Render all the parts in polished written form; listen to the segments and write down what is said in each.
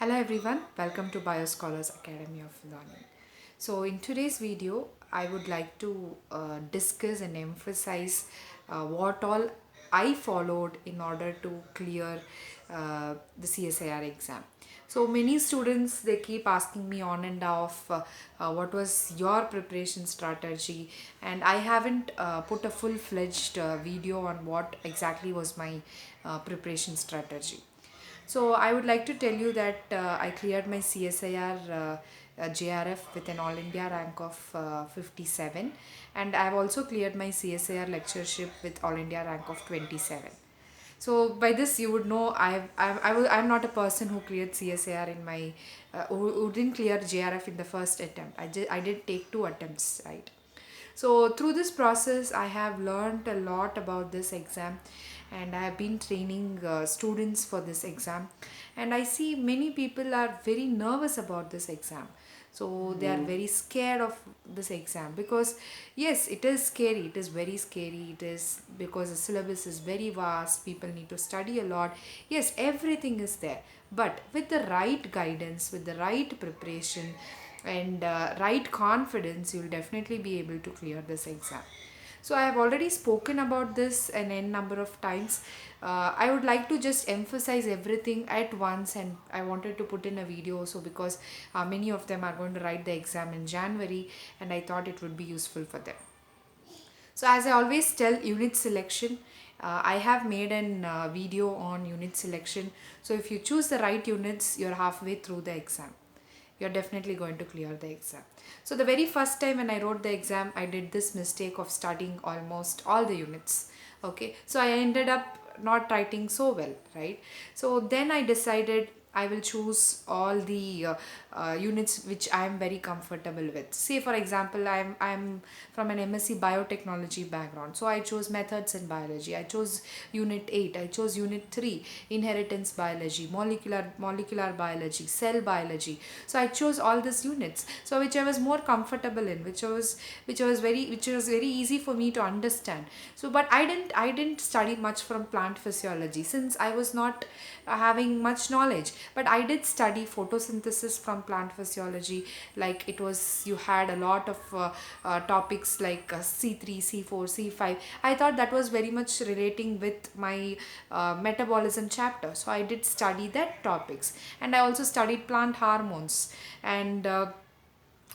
Hello everyone, welcome to Bioscholars Academy of Learning. So in today's video, I would like to discuss and emphasize what all I followed in order to clear the CSIR exam. So many students, they keep asking me on and off what was your preparation strategy, and I haven't put a full-fledged video on what exactly was my preparation strategy. So I would like to tell you that I cleared my CSIR JRF with an All India rank of 57, and I have also cleared my CSIR lectureship with All India rank of 27. So by this you would know I'm not a person who cleared CSIR in my who didn't clear JRF in the first attempt. I did take two attempts, right? So through this process, I have learned a lot about this exam, and I have been training students for this exam. And I see many people are very nervous about this exam. So they are very scared of this exam because yes, it is scary. It is very scary. It is because the syllabus is very vast. People need to study a lot. Yes, everything is there. But with the right guidance, with the right preparation, and right confidence, you'll definitely be able to clear this exam. So I have already spoken about this an n number of times. I would like to just emphasize everything at once, and I wanted to put in a video also because many of them are going to write the exam in January, and I thought it would be useful for them. So as I always tell, unit selection, I have made an video on unit selection. So if you choose the right units, you're halfway through the exam. You're definitely going to clear the exam. So the very first time when I wrote the exam, I did this mistake of studying almost all the units. Okay, so I ended up not writing so well, right? So then I decided I will choose all the units which I am very comfortable with. Say for example, I'm from an MSc biotechnology background, so I chose methods in biology. I chose unit 8. I chose unit 3, inheritance biology, molecular biology, cell biology. So I chose all these units. So which I was more comfortable in, which was very easy for me to understand. So but I didn't study much from plant physiology since I was not having much knowledge, but I did study photosynthesis from plant physiology. Like it was, you had a lot of topics like C3, C4, C5. I thought that was very much relating with my metabolism chapter, so I did study that topics. And I also studied plant hormones, and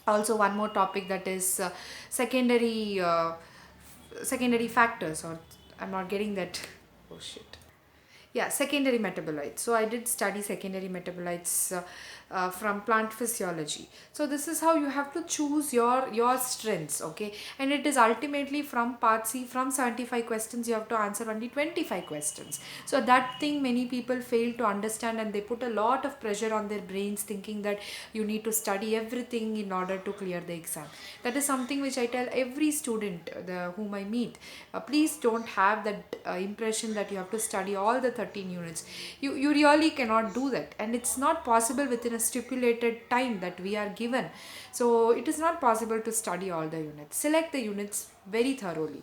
also one more topic, that is secondary factors, or I'm not getting that. Oh shit. Yeah, secondary metabolites. So I did study secondary metabolites from plant physiology. So this is how you have to choose your strengths, okay? And it is ultimately from part C, from 75 questions you have to answer only 25 questions. So that thing many people fail to understand, and they put a lot of pressure on their brains thinking that you need to study everything in order to clear the exam. That is something which I tell every student whom I meet. Please don't have that impression that you have to study all the 13 units. You really cannot do that, and it's not possible within a stipulated time that we are given. So it is not possible to study all the units. Select the units very thoroughly.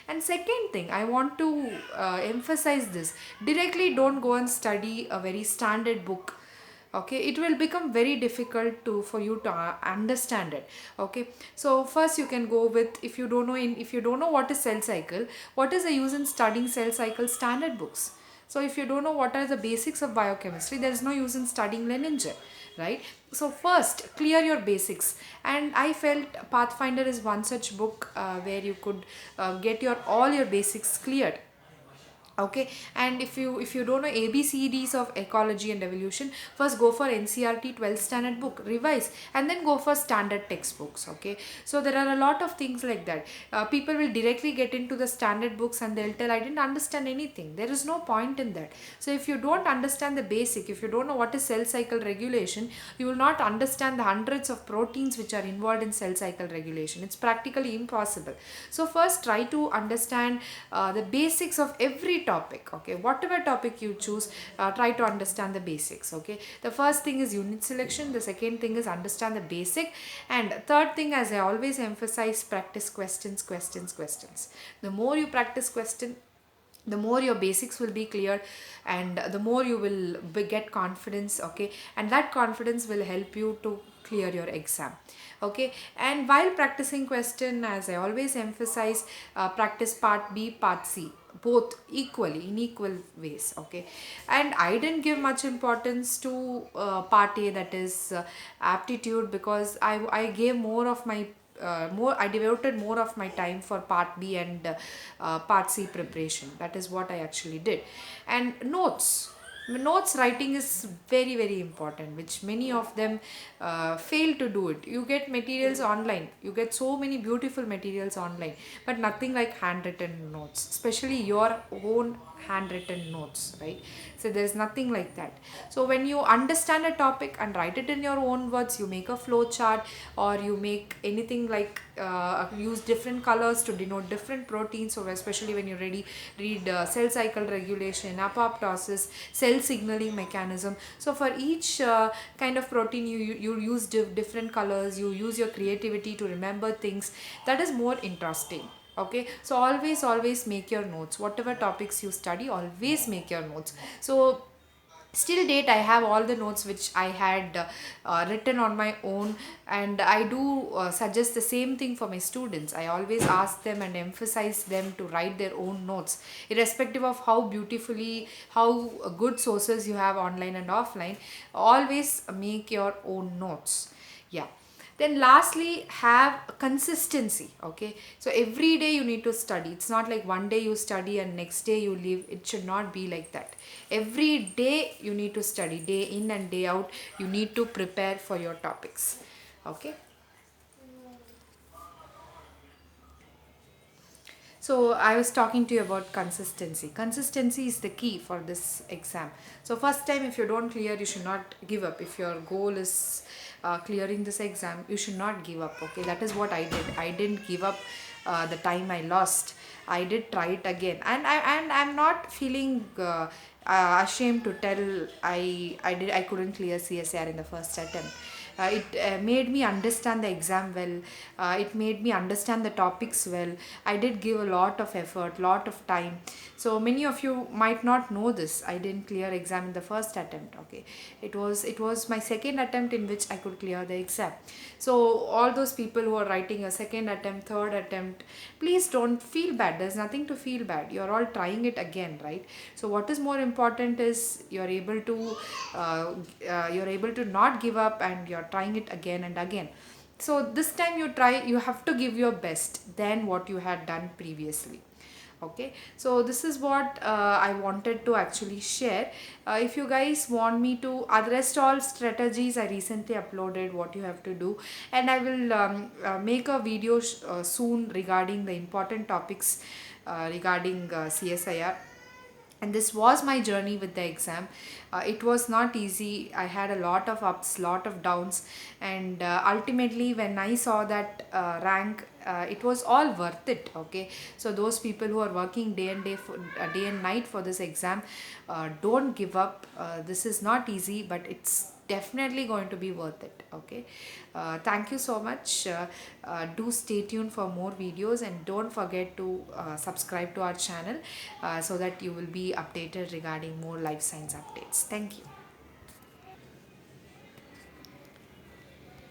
And second thing, I want to emphasize this: directly don't go and study a very standard book. Okay, it will become very difficult to for you to understand it. Okay, so first you can go with, if you don't know what is cell cycle, what is the use in studying cell cycle standard books? So if you don't know what are the basics of biochemistry, there is no use in studying Leninger, right? So first clear your basics, and I felt Pathfinder is one such book where you could get your all your basics cleared. Okay, and if you don't know ABCDs of ecology and evolution, first go for NCRT 12th standard book, revise, and then go for standard textbooks. Okay, so there are a lot of things like that. People will directly get into the standard books and they'll tell, I didn't understand anything. There is no point in that. So if you don't understand the basic, if you don't know what is cell cycle regulation, you will not understand the hundreds of proteins which are involved in cell cycle regulation. It's practically impossible. So first try to understand the basics of every topic. Okay, whatever topic you choose, try to understand the basics. Okay, the first thing is unit selection, the second thing is understand the basic, and third thing, as I always emphasize, practice questions. The more you practice question, the more your basics will be clear, and the more you will get confidence. Okay, and that confidence will help you to clear your exam. Okay, and while practicing question, as I always emphasize, practice part B, part C, both equally, in equal ways. Okay, and I didn't give much importance to part A, that is aptitude, because I gave more of my more I devoted more of my time for part B and part C preparation. That is what I actually did. And notes writing is very very important, which many of them fail to do it. You get materials online, you get so many beautiful materials online, but nothing like handwritten notes, especially your own handwritten notes, right? So there's nothing like that. So when you understand a topic and write it in your own words, you make a flow chart, or you make anything like use different colors to denote different proteins. So especially when you read cell cycle regulation, apoptosis, cell signaling mechanism, so for each kind of protein, you use different colors, you use your creativity to remember things. That is more interesting. Okay, so always make your notes. Whatever topics you study, always make your notes. So still date, I have all the notes which I had written on my own, and I do suggest the same thing for my students. I always ask them and emphasize them to write their own notes, irrespective of how beautifully, how good sources you have online and offline. Always make your own notes. Yeah. Then lastly, have consistency. Okay, so every day you need to study. It's not like one day you study and next day you leave. It should not be like that. Every day you need to study, day in and day out. You need to prepare for your topics. Okay, so I was talking to you about consistency. Consistency is the key for this exam. So first time, if you don't clear, you should not give up. If your goal is clearing this exam, you should not give up. Okay, that is what I did. I didn't give up the time I lost. I did try it again, and I'm not feeling ashamed to tell I couldn't clear CSR in the first attempt. It made me understand the exam well. It made me understand the topics well. I did give a lot of effort, lot of time. So many of you might not know this. I didn't clear exam in the first attempt. Okay, it was my second attempt in which I could clear the exam. So all those people who are writing a second attempt, third attempt, please don't feel bad. There's nothing to feel bad. You're all trying it again, right? So what is more important is you're able to not give up, and you're trying it again and again. So this time you have to give your best than what you had done previously. Okay, so this is what I wanted to actually share. If you guys want me to address all strategies, I recently uploaded what you have to do, and I will make a video soon regarding the important topics regarding CSIR. And this was my journey with the exam. It was not easy. I had a lot of ups, lot of downs, and ultimately when I saw that rank, it was all worth it. Okay, so those people who are working day and night for this exam, don't give up. This is not easy, but it's definitely going to be worth it. Okay, thank you so much. Do stay tuned for more videos, and don't forget to subscribe to our channel so that you will be updated regarding more life science updates. Thank you.